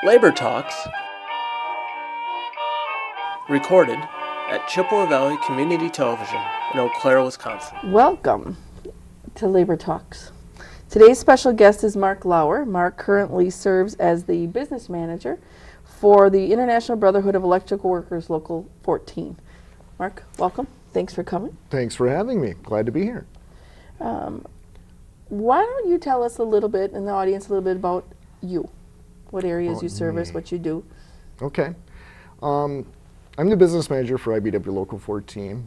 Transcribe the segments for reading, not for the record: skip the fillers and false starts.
Labor Talks, recorded at Chippewa Valley Community Television in Eau Claire, Wisconsin. Welcome to Labor Talks. Today's special guest is Mark Lauer. Mark currently serves as the business manager for the International Brotherhood of Electrical Workers Local 14. Mark, welcome. Thanks for coming. Thanks for having me. Glad to be here. Why don't you tell us a little bit, and the audience a little bit about you? What areas you service, what you do? Okay. I'm the business manager for IBW Local 14.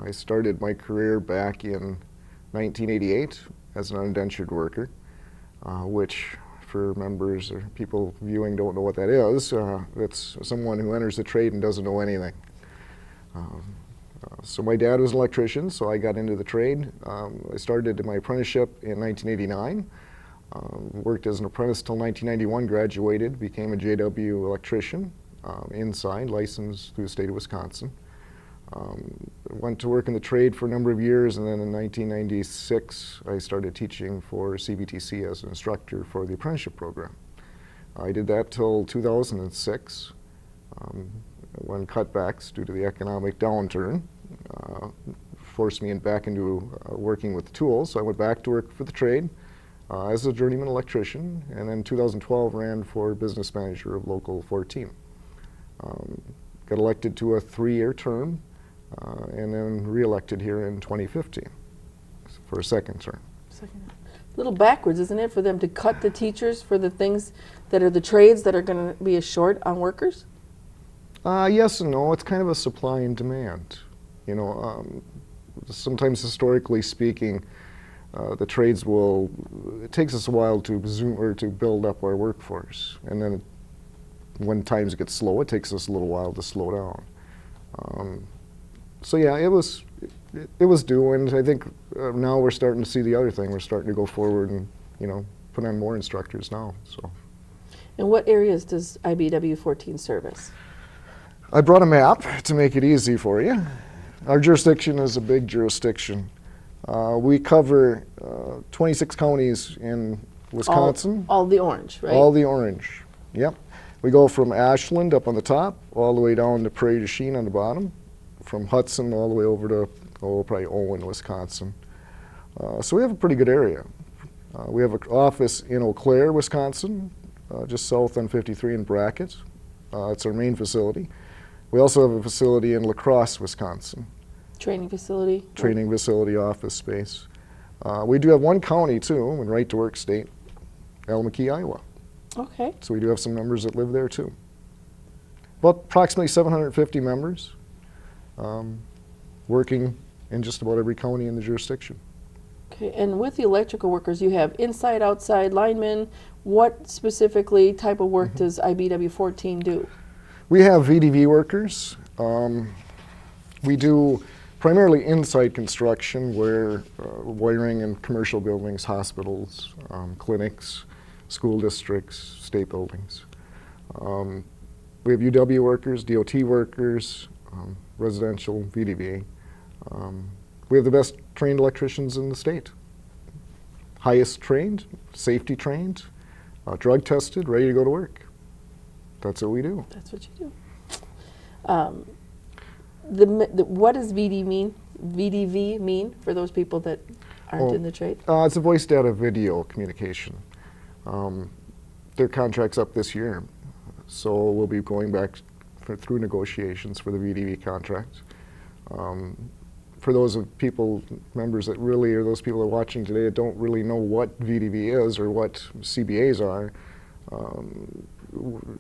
I started my career back in 1988 as an unindentured worker, which for members or people viewing don't know what that is. It's someone who enters the trade and doesn't know anything. So my dad was an electrician, so I got into the trade. I started my apprenticeship in 1989. Worked as an apprentice till 1991, graduated, became a JW electrician, inside, licensed through the state of Wisconsin. Went to work in the trade for a number of years, and then in 1996 I started teaching for CBTC as an instructor for the apprenticeship program. I did that till 2006, when cutbacks due to the economic downturn forced me back into working with the tools. So I went back to work for the trade as a journeyman electrician, and then in 2012 ran for business manager of Local 14. Got elected to a 3-year term, and then re-elected here in 2015 for a second term. A little backwards, isn't it, for them to cut the teachers for the things that are the trades that are going to be a short on workers? Yes and no. It's kind of a supply and demand. You know, sometimes historically speaking, the trades will, it takes us a while to build up our workforce, and then when times get slow, it takes us a little while to slow down. So yeah, it was due, and I think now we're starting to see the other thing. We're starting to go forward and, you know, put on more instructors now. So. And what areas does IBW 14 service? I brought a map to make it easy for you. Our jurisdiction is a big jurisdiction. We cover 26 counties in Wisconsin. All the orange, right? All the orange, yep. We go from Ashland up on the top, all the way down to Prairie du Chien on the bottom, from Hudson all the way over to, probably Owen, Wisconsin. So we have a pretty good area. We have an office in Eau Claire, Wisconsin, just south on 53 in Brackett. It's our main facility. We also have a facility in La Crosse, Wisconsin. Training facility? Training facility, office space. We do have one county too, in right to work state, Alameda, Iowa. Okay. So we do have some members that live there too. About approximately 750 members working in just about every county in the jurisdiction. Okay, and with the electrical workers, you have inside, outside, linemen. What specifically type of work does IBW 14 do? We have VDV workers. We do primarily inside construction, where wiring in commercial buildings, hospitals, clinics, school districts, state buildings. We have UW workers, DOT workers, residential, VDV. We have the best trained electricians in the state. Highest trained, safety trained, drug tested, ready to go to work. That's what we do. That's what you do. What does VDV mean for those people that aren't in the trade? It's a voice data video communication. Their contract's up this year, so we'll be going back through negotiations for the VDV contract. For those members that really, or those people that are watching today that don't really know what VDV is or what CBAs are,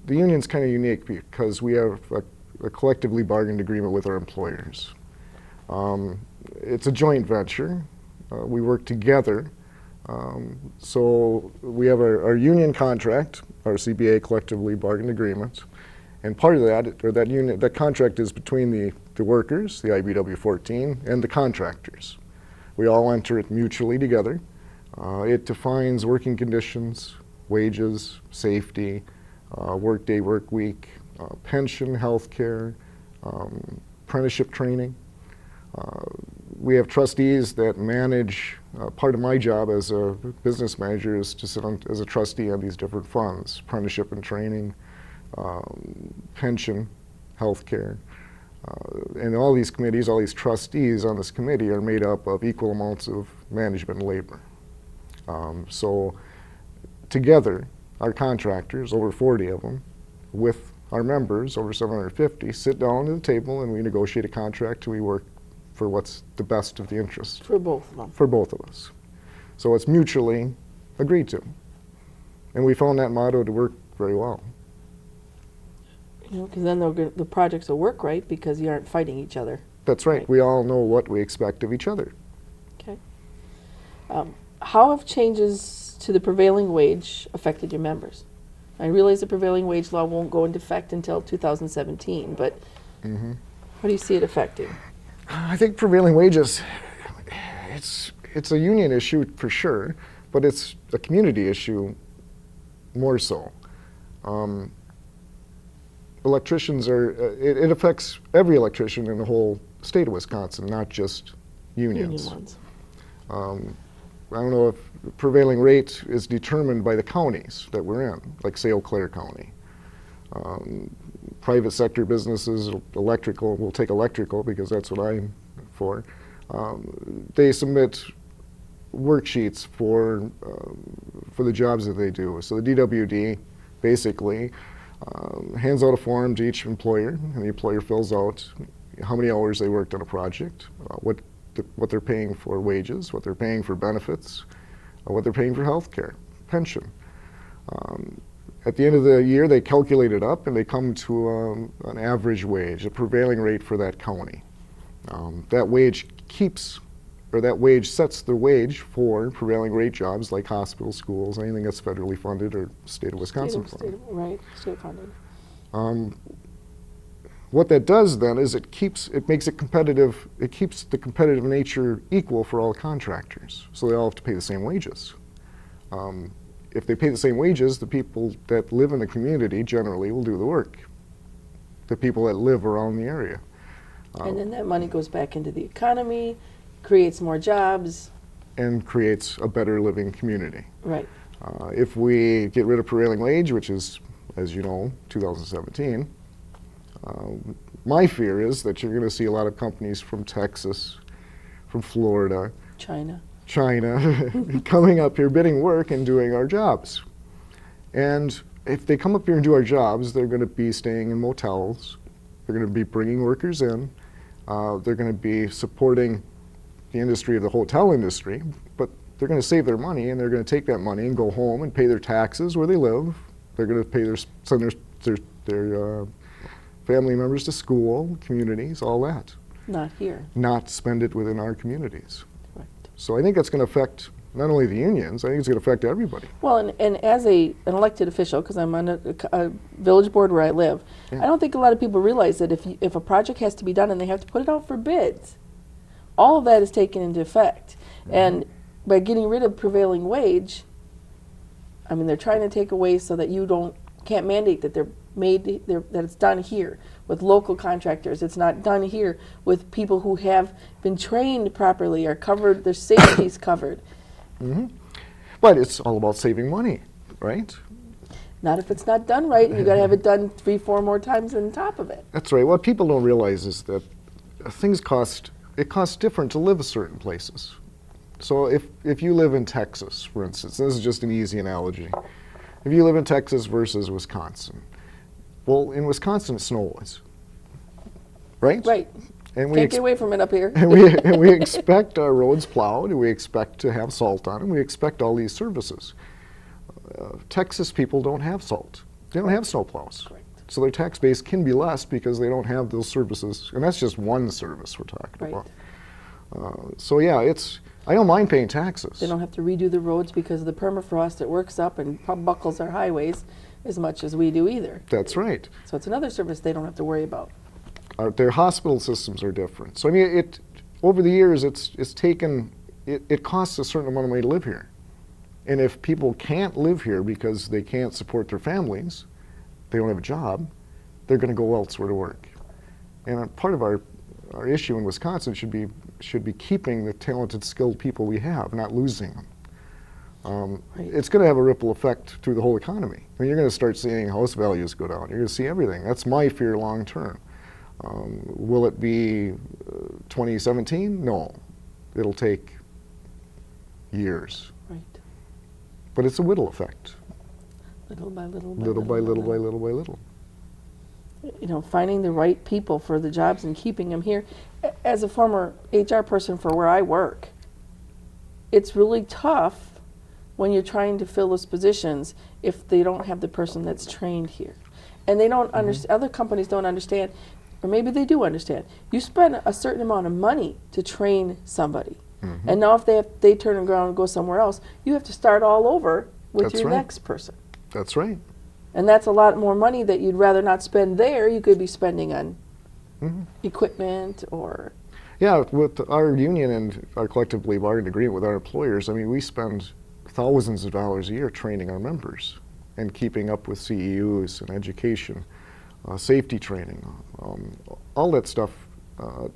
the union's kind of unique because we have a collectively bargained agreement with our employers. It's a joint venture. We work together. So we have our union contract, our CBA collectively bargained agreement, and part of that, or that contract is between the workers, the IBW 14, and the contractors. We all enter it mutually together. It defines working conditions, wages, safety, workday, work week, pension, health care, apprenticeship training. we have trustees that manage, part of my job as a business manager is to sit on as a trustee on these different funds, apprenticeship and training, pension, healthcare. And all these committees, all these trustees on this committee are made up of equal amounts of management and labor. So together, our contractors, over 40 of them, with our members, over 750, sit down at the table and we negotiate a contract and we work for what's the best of the interest. For both of them. For both of us. So it's mutually agreed to. And we found that motto to work very well. You know, because then the projects will work right because you aren't fighting each other. That's right. Right. We all know what we expect of each other. Okay. How have changes to the prevailing wage affected your members? I realize the prevailing wage law won't go into effect until 2017, but how do you see it affecting? I think prevailing wages, it's a union issue for sure, but it's a community issue more so. Electricians are, it affects every electrician in the whole state of Wisconsin, not just unions. Union ones. I don't know if prevailing rate is determined by the counties that we're in, like say Eau Claire County. Private sector businesses, electrical, we'll take electrical because that's what I'm for. They submit worksheets for the jobs that they do. So the DWD basically hands out a form to each employer, and the employer fills out how many hours they worked on a project, what they're paying for wages, what they're paying for benefits, what they're paying for health care, pension. At the end of the year, they calculate it up and they come to an average wage, a prevailing rate for that county. That wage sets the wage for prevailing rate jobs like hospitals, schools, anything that's federally funded or state of Wisconsin funded. Right, state funded. What that does then is it makes it competitive, it keeps the competitive nature equal for all contractors. So they all have to pay the same wages. If they pay the same wages, the people that live in the community generally will do the work. The people that live around the area. And then that money goes back into the economy, creates more jobs. And creates a better living community. Right. If we get rid of prevailing wage, which is, as you know, 2017, my fear is that you're going to see a lot of companies from Texas, from Florida, China, coming up here bidding work and doing our jobs. And if they come up here and do our jobs, they're going to be staying in motels, they're going to be bringing workers in, they're going to be supporting the industry of the hotel industry, but they're going to save their money and they're going to take that money and go home and pay their taxes where they live. They're going to send their family members to school, communities, all that. not here. Not spend it within our communities. Correct. So I think that's going to affect not only the unions, I think it's going to affect everybody. Well, and as an elected official, because I'm on a village board where I live, Yeah. I don't think a lot of people realize that if a project has to be done and they have to put it out for bids, all of that is taken into effect. Mm-hmm. And by getting rid of prevailing wage, I mean, they're trying to take away so that you can't mandate that that it's done here with local contractors. It's not done here with people who have been trained properly, are covered, their safety's covered. Mm-hmm. But it's all about saving money, right? Not if it's not done right, and you got to have it done 3-4 more times on top of it. That's right. What people don't realize is that it costs different to live certain places. So if you live in Texas, for instance, this is just an easy analogy. If you live in Texas versus Wisconsin, well, in Wisconsin it snows, right? Right. And Can't get away from it up here. and we expect our roads plowed, and we expect to have salt on them. We expect all these services. Texas people don't have salt. They don't have snow plows. Correct. So their tax base can be less because they don't have those services. And that's just one service we're talking Right. about. So yeah, I don't mind paying taxes. They don't have to redo the roads because of the permafrost that works up and buckles our highways as much as we do either. That's right. So it's another service they don't have to worry about. Their hospital systems are different. So I mean, over the years, it costs a certain amount of money to live here. And if people can't live here because they can't support their families, they don't have a job, they're going to go elsewhere to work. And part of our issue in Wisconsin should be should be keeping the talented, skilled people we have, not losing them. Right. It's going to have a ripple effect through the whole economy. I mean, you're going to start seeing house values go down. You're going to see everything. That's my fear long term. Will it be 2017? No. It'll take years. Right. But it's a whittle effect. Little by little by Little by little by little by little. You know, finding the right people for the jobs and keeping them here. As a former HR person for where I work, it's really tough when you're trying to fill those positions if they don't have the person that's trained here. And they don't understand, other companies don't understand, or maybe they do understand. You spend a certain amount of money to train somebody. And now if they turn around and go somewhere else, you have to start all over with That's your right. next person. That's right. And that's a lot more money that you'd rather not spend there. You could be spending on equipment or... Yeah, with our union and our collectively bargained agreement with our employers, I mean, we spend thousands of dollars a year training our members and keeping up with CEUs and education, safety training. All that stuff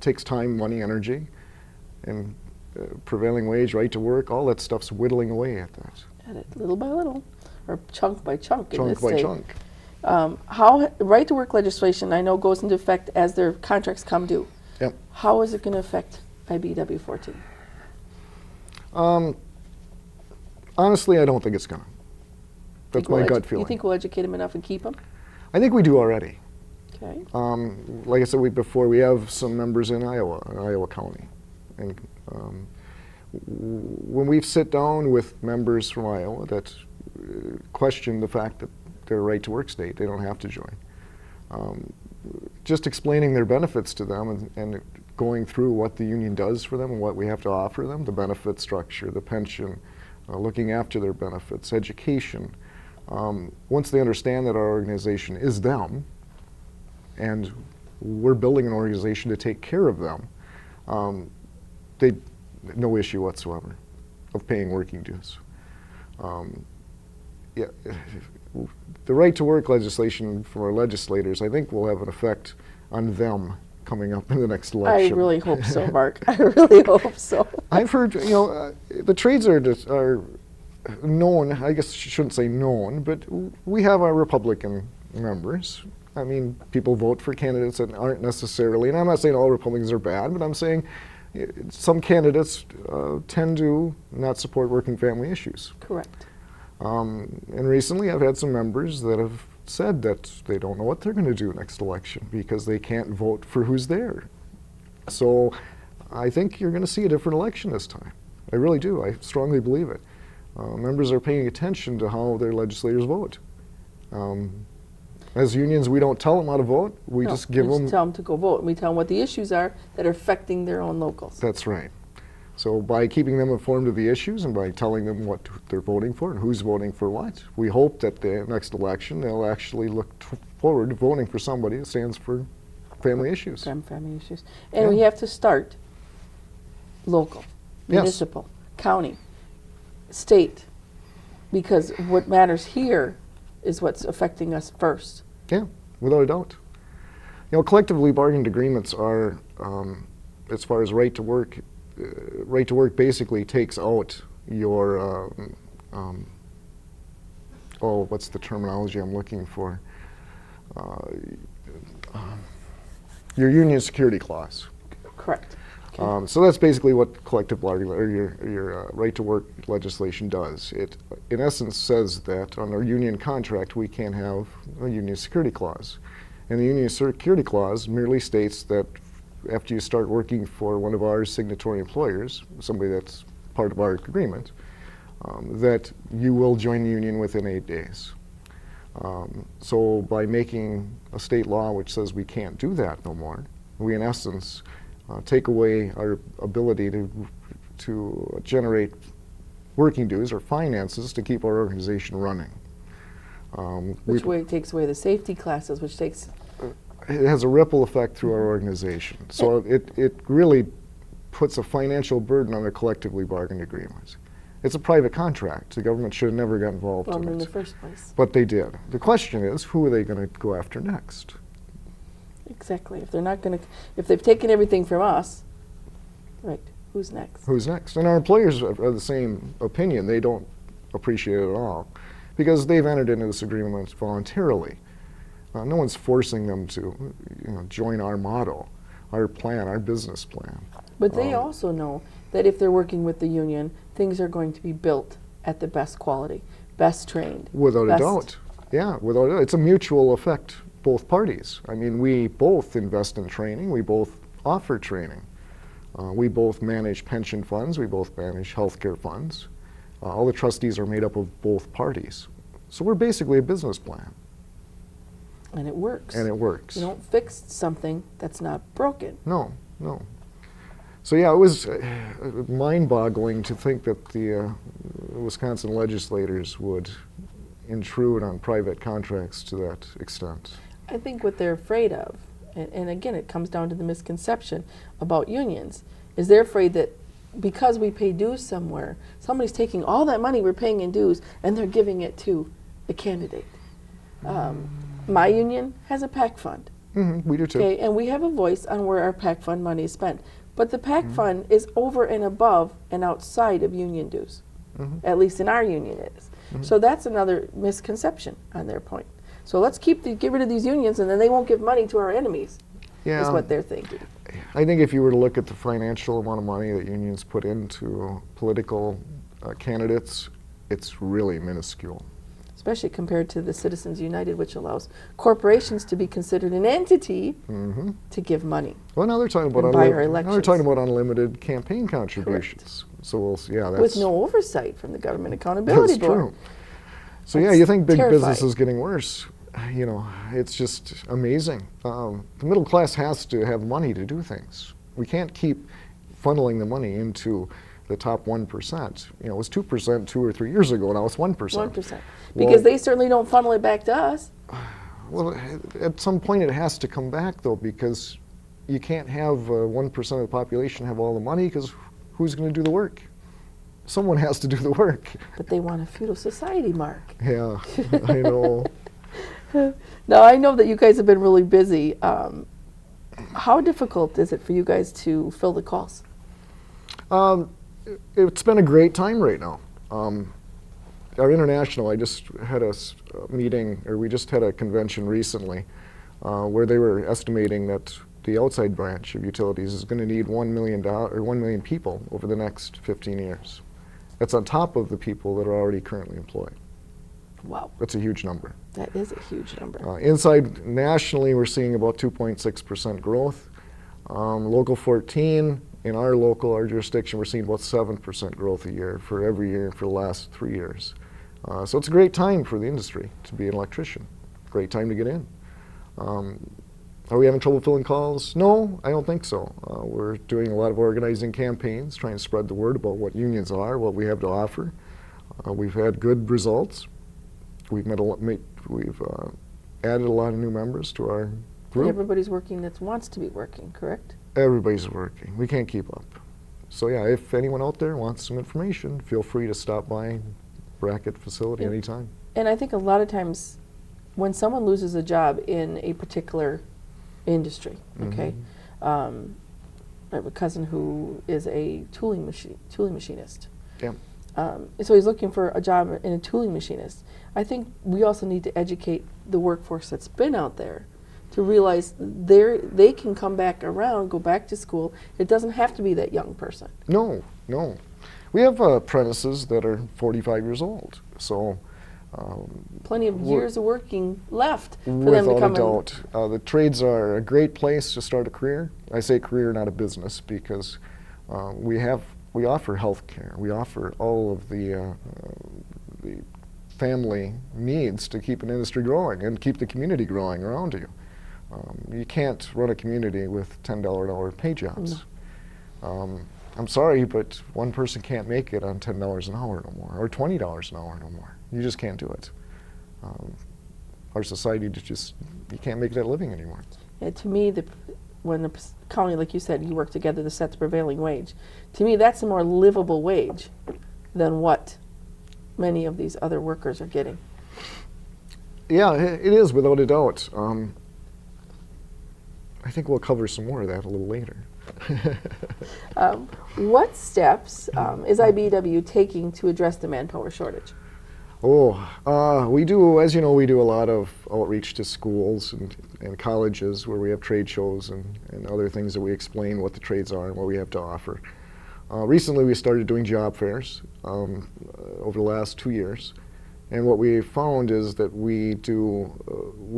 takes time, money, energy, and prevailing wage, right to work, all that stuff's whittling away at that. At it, little by little, or chunk by chunk in this Chunk by state. chunk. How right to work legislation, I know, goes into effect as their contracts come due. Yep. How is it going to affect IBW 14? Honestly, I don't think it's gonna. That's my gut feeling. You think we'll educate them enough and keep them? I think we do already. Okay. Like I said before, we have some members in Iowa County. And when we sit down with members from Iowa that question the fact that they're a right to work state, they don't have to join. Just explaining their benefits to them and going through what the union does for them and what we have to offer them, the benefit structure, the pension, looking after their benefits, education. Once they understand that our organization is them and we're building an organization to take care of them, they no issue whatsoever of paying working dues. Yeah, the right to work legislation from our legislators, I think, will have an effect on them coming up in the next election. I really hope so, Mark. I really hope so. I've heard, you know, the trades are known, I guess I shouldn't say known, but we have our Republican members. I mean, people vote for candidates that aren't necessarily, and I'm not saying all Republicans are bad, but I'm saying some candidates tend to not support working family issues. Correct. And recently I've had some members that have said that they don't know what they're going to do next election because they can't vote for who's there. So I think you're going to see a different election this time. I really do. I strongly believe it. Members are paying attention to how their legislators vote. As unions, we don't tell them how to vote. We just give them... tell them to go vote. We tell them what the issues are that are affecting their own locals. That's right. So by keeping them informed of the issues and by telling them what they're voting for and who's voting for what, we hope that the next election they'll actually look forward to voting for somebody that stands for family issues. Family issues. And we have to start local, municipal, county, state, because what matters here is what's affecting us first. Yeah, without a doubt. You know, collectively bargained agreements are, as far as right to work basically takes out your, what's the terminology I'm looking for? Your union security clause. Correct. Okay. So that's basically what collective bargaining, or your right to work legislation does. It, in essence, says that on our union contract we can't have a union security clause. And the union security clause merely states that after you start working for one of our signatory employers, somebody that's part of our agreement, that you will join the union within 8 days. So by making a state law which says we can't do that no more, we in essence take away our ability to generate working dues or finances to keep our organization running. Which way it takes away the safety classes, which takes... It has a ripple effect through our organization. So it really puts a financial burden on the collectively bargained agreements. It's a private contract. The government should have never got involved in it. in the first place. But they did. The question is, who are they going to go after next? Exactly. If they're not going to, if they've taken everything from us, Right. Who's next? Who's next? And our employers are the same opinion. They don't appreciate it at all because they've entered into this agreement voluntarily. No one's forcing them to join our model, our plan, our business plan. But they also know that if they're working with the union, things are going to be built at the best quality, best trained. Without a doubt. Yeah, without a doubt. It's a mutual effect, both parties. I mean, we both invest in training. We both offer training. We both manage pension funds. We both manage healthcare funds. All the trustees are made up of both parties. So we're basically a business plan. And it works. And it works. You don't fix something that's not broken. No, no. So yeah, it was mind-boggling to think that the Wisconsin legislators would intrude on private contracts to that extent. I think what they're afraid of, and again it comes down to the misconception about unions, is they're afraid that because we pay dues somewhere, somebody's taking all that money we're paying in dues and they're giving it to a candidate. My union has a PAC fund. We do too. Okay, and we have a voice on where our PAC fund money is spent. But the PAC fund is over and above and outside of union dues. At least in our union it is. So that's another misconception on their point. So let's get rid of these unions and then they won't give money to our enemies, is what they're thinking. I think if you were to look at the financial amount of money that unions put into political candidates, it's really minuscule. Especially compared to the Citizens United, which allows corporations to be considered an entity to give money. Well, now they're talking about unlimited campaign contributions. Correct. So we'll see. Yeah, that's with no oversight from the Government Accountability Board. True. So That's yeah, you think big terrifying. business is getting worse? You know, it's just amazing. The middle class has to have money to do things. We can't keep funneling the money into the top 1%. You know, it was 2% 2 or 3 years ago. Now it's 1%. 1%. Because they certainly don't funnel it back to us. Well, at some point it has to come back though, because you can't have 1% of the population have all the money, because who's going to do the work? Someone has to do the work. But they want a feudal society, Mark. Yeah, I know. Now, I know that you guys have been really busy. How difficult is it for you guys to fill the calls? It's been a great time right now. Our international, I just had a meeting, or we just had a convention recently, where they were estimating that the outside branch of utilities is going to need $1 million people over the next 15 years. That's on top of the people that are already currently employed. Wow. That's a huge number. That is a huge number. Inside nationally, we're seeing about 2.6% growth. Local 14, in our jurisdiction, we're seeing about 7% growth a year for every year for the last 3 years. So it's a great time for the industry to be an electrician. Great time to get in. Are we having trouble filling calls? No, I don't think so. We're doing a lot of organizing campaigns, trying to spread the word about what unions are, what we have to offer. We've had good results. We've added a lot of new members to our group. And everybody's working that wants to be working, correct? Everybody's working. We can't keep up. So yeah, if anyone out there wants some information, feel free to stop by Bracket facility anytime. And I think a lot of times when someone loses a job in a particular industry, okay, I have a cousin who is a tooling machinist. Yeah. So he's looking for a job in a tooling machinist. I think we also need to educate the workforce that's been out there to realize they can come back around, go back to school. It doesn't have to be that young person. No, no. We have apprentices that are 45 years old, so plenty of years of working left for them to come in. Without a doubt. The trades are a great place to start a career. I say career, not a business, because we offer health care. We offer all of the family needs to keep an industry growing and keep the community growing around you. You can't run a community with $10 an hour pay jobs. No. I'm sorry, but one person can't make it on $10 an hour no more, or $20 an hour no more. You just can't do it. Our society you can't make that living anymore. To me, when the county, like you said, you work together to set the prevailing wage, to me that's a more livable wage than what many of these other workers are getting. Yeah, it is, without a doubt. I think we'll cover some more of that a little later. What steps is IBEW taking to address the manpower shortage? We do, as you know, we do a lot of outreach to schools and colleges where we have trade shows and other things that we explain what the trades are and what we have to offer. Recently we started doing job fairs over the last 2 years. And what we found is that we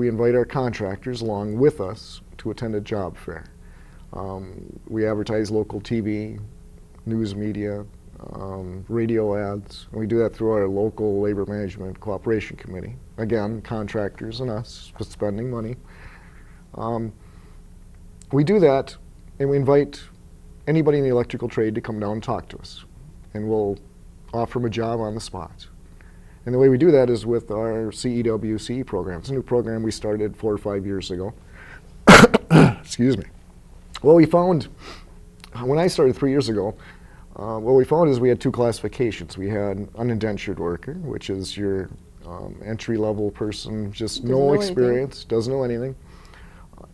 invite our contractors along with us to attend a job fair. We advertise local TV, news media, radio ads. And we do that through our local labor management cooperation committee. Again, contractors and us spending money. We do that and we invite anybody in the electrical trade to come down and talk to us. And we'll offer them a job on the spot. And the way we do that is with our CEWC program. It's a new program we started 4 or 5 years ago. Excuse me. What we found, when I started 3 years ago, what we found is we had 2 classifications. We had unindentured worker, which is your entry-level person, just no experience, doesn't know anything.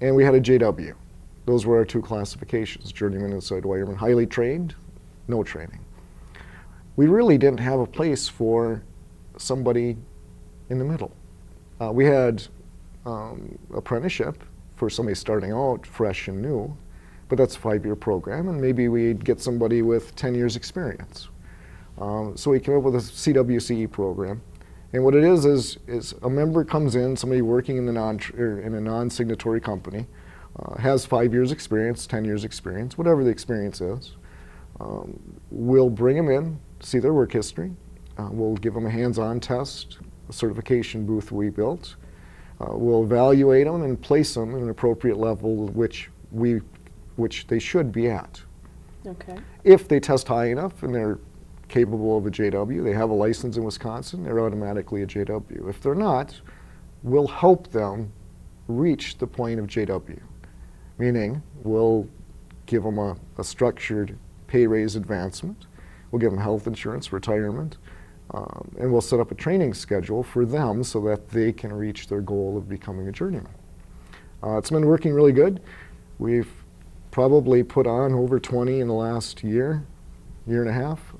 And we had a JW. Those were our 2 classifications, journeyman and side wireman. Highly trained, no training. We really didn't have a place for somebody in the middle. We had apprenticeship for somebody starting out fresh and new, but that's a 5-year program, and maybe we'd get somebody with 10 years experience. So we came up with a CWCE program, and what it is a member comes in, somebody working in a non-signatory company, has 5 years experience, 10 years experience, whatever the experience is. We'll bring them in, see their work history. We'll give them a hands-on test, a certification booth we built. We'll evaluate them and place them at an appropriate level which they should be at. Okay. If they test high enough and they're capable of a JW, they have a license in Wisconsin, they're automatically a JW. If they're not, we'll help them reach the point of JW, meaning we'll give them a structured pay raise advancement, we'll give them health insurance, retirement, and we'll set up a training schedule for them so that they can reach their goal of becoming a journeyman. It's been working really good. We've probably put on over 20 in the last year and a half.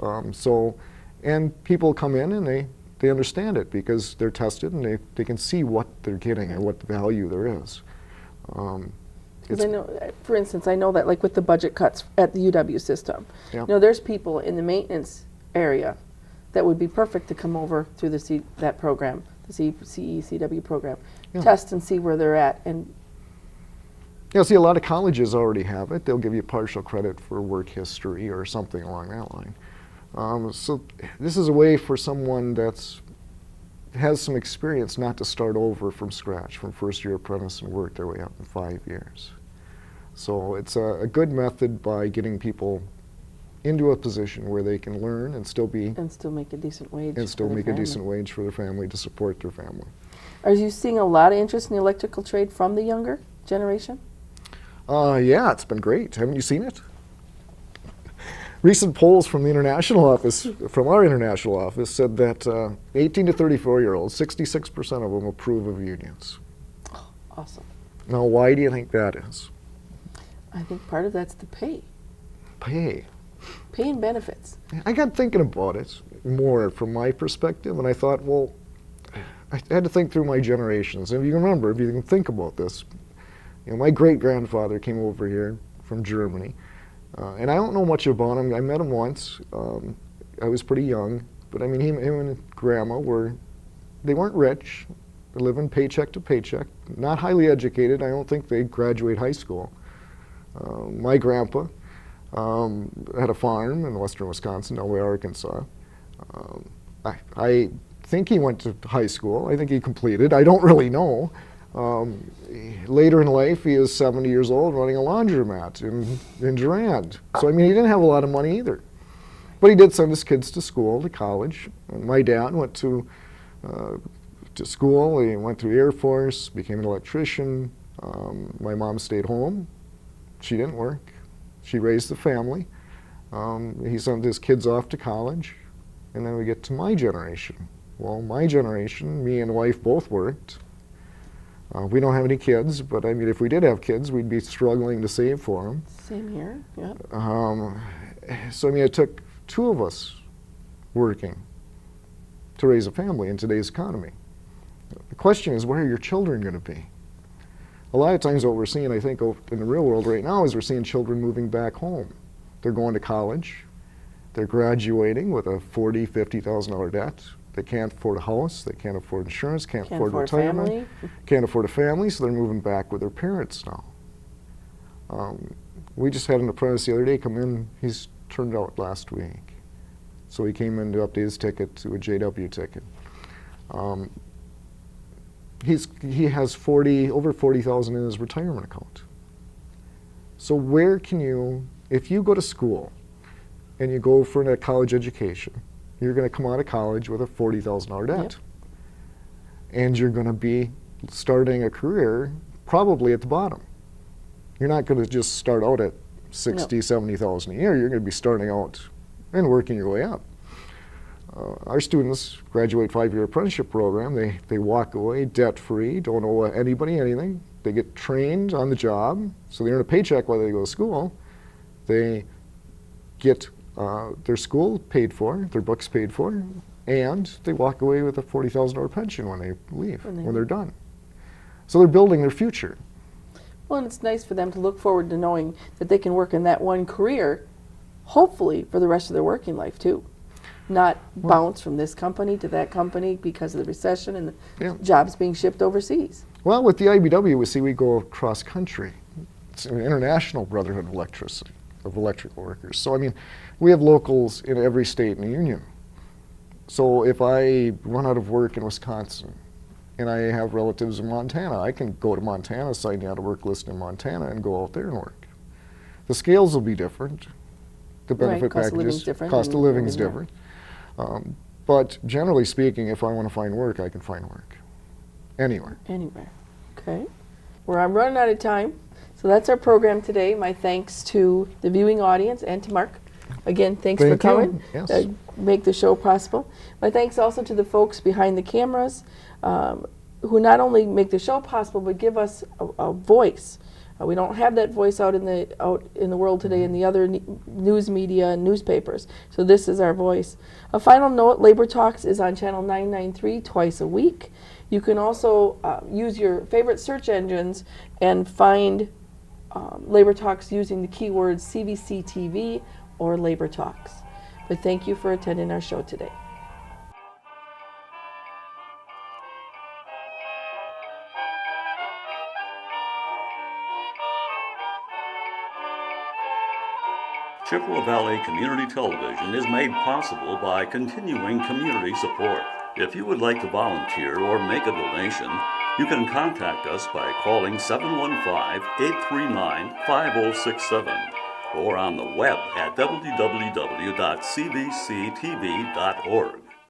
And people come in and they understand it because they're tested and they can see what they're getting and what value there is. Because I know, for instance, I know that like with the budget cuts at the UW system, Yeah. you know, there's people in the maintenance area that would be perfect to come over through that program, the CECW program, Yeah. test and see where they're at. And yeah, see, a lot of colleges already have it. They'll give you partial credit for work history or something along that line. So this is a way for someone that's has some experience not to start over from scratch, from first-year apprentice and work their way up in 5 years. So it's a good method by getting people into a position where they can learn and still make a decent wage for their family to support their family. Are you seeing a lot of interest in the electrical trade from the younger generation? Yeah, it's been great. Haven't you seen it? Recent polls from the international office, from our international office, said that 18 to 34-year-olds, 66% of them approve of unions. Oh, awesome. Now, why do you think that is? I think part of that's the pay. Pay. Pay and benefits. I got thinking about it more from my perspective, and I thought, well, I had to think through my generations. And if you can think about this, you know, my great-grandfather came over here from Germany, and I don't know much about him. I met him once. I was pretty young, but I mean, him and Grandma they weren't rich. They're living paycheck to paycheck, not highly educated. I don't think they graduate high school. My grandpa had a farm in western Wisconsin, Lauer, Arkansas. I think he went to high school. I think he completed. I don't really know. Later in life, he is 70 years old running a laundromat in Durand. So, I mean, he didn't have a lot of money either. But he did send his kids to school, to college. And my dad went to school. He went through the Air Force, became an electrician. My mom stayed home. She didn't work. She raised the family. He sent his kids off to college. And then we get to my generation. Well, my generation, me and wife both worked. We don't have any kids, but I mean, if we did have kids, we'd be struggling to save for them. Same here, yeah. So I mean, it took two of us working to raise a family in today's economy. The question is, where are your children going to be? A lot of times what we're seeing, I think, in the real world right now is we're seeing children moving back home. They're going to college. They're graduating with a $40,000, $50,000 debt. They can't afford a house. They can't afford insurance. Can't afford retirement. Family. Can't afford a family, so they're moving back with their parents now. We just had an apprentice the other day come in. He's turned out last week. So he came in to update his ticket to a JW ticket. He has over 40,000 in his retirement account. So where can you, if you go to school and you go for a college education, you're going to come out of college with a $40,000 debt. Yep. And you're going to be starting a career probably at the bottom. You're not going to just start out at 60, no. 70,000 a year. You're going to be starting out and working your way up. Our students graduate 5-year apprenticeship program. They walk away debt-free, don't owe anybody anything. They get trained on the job, so they earn a paycheck while they go to school. They get their school paid for, their books paid for, and they walk away with a $40,000 pension when they leave, when they're done. So they're building their future. Well, and it's nice for them to look forward to knowing that they can work in that one career, hopefully for the rest of their working life too. Not bounce from this company to that company because of the recession and the jobs being shipped overseas. Well, with the IBW, we go across country. It's an international brotherhood of electrical workers. So, I mean, we have locals in every state in the union. So if I run out of work in Wisconsin and I have relatives in Montana, I can go to Montana, sign the out of work list in Montana, and go out there and work. The scales will be different. The benefit packages, cost of living is different. But generally speaking, if I want to find work, I can find work anywhere. Anywhere. Okay. I'm running out of time. So that's our program today. My thanks to the viewing audience and to Mark. Again, thanks for coming. Yes. Make the show possible. My thanks also to the folks behind the cameras who not only make the show possible but give us a voice. We don't have that voice out in the world today in the other news media and newspapers. So this is our voice. A final note, Labor Talks is on channel 993 twice a week. You can also use your favorite search engines and find Labor Talks using the keywords CVC TV or Labor Talks. But thank you for attending our show today. Chippewa Valley Community Television is made possible by continuing community support. If you would like to volunteer or make a donation, you can contact us by calling 715-839-5067 or on the web at www.cvctv.org.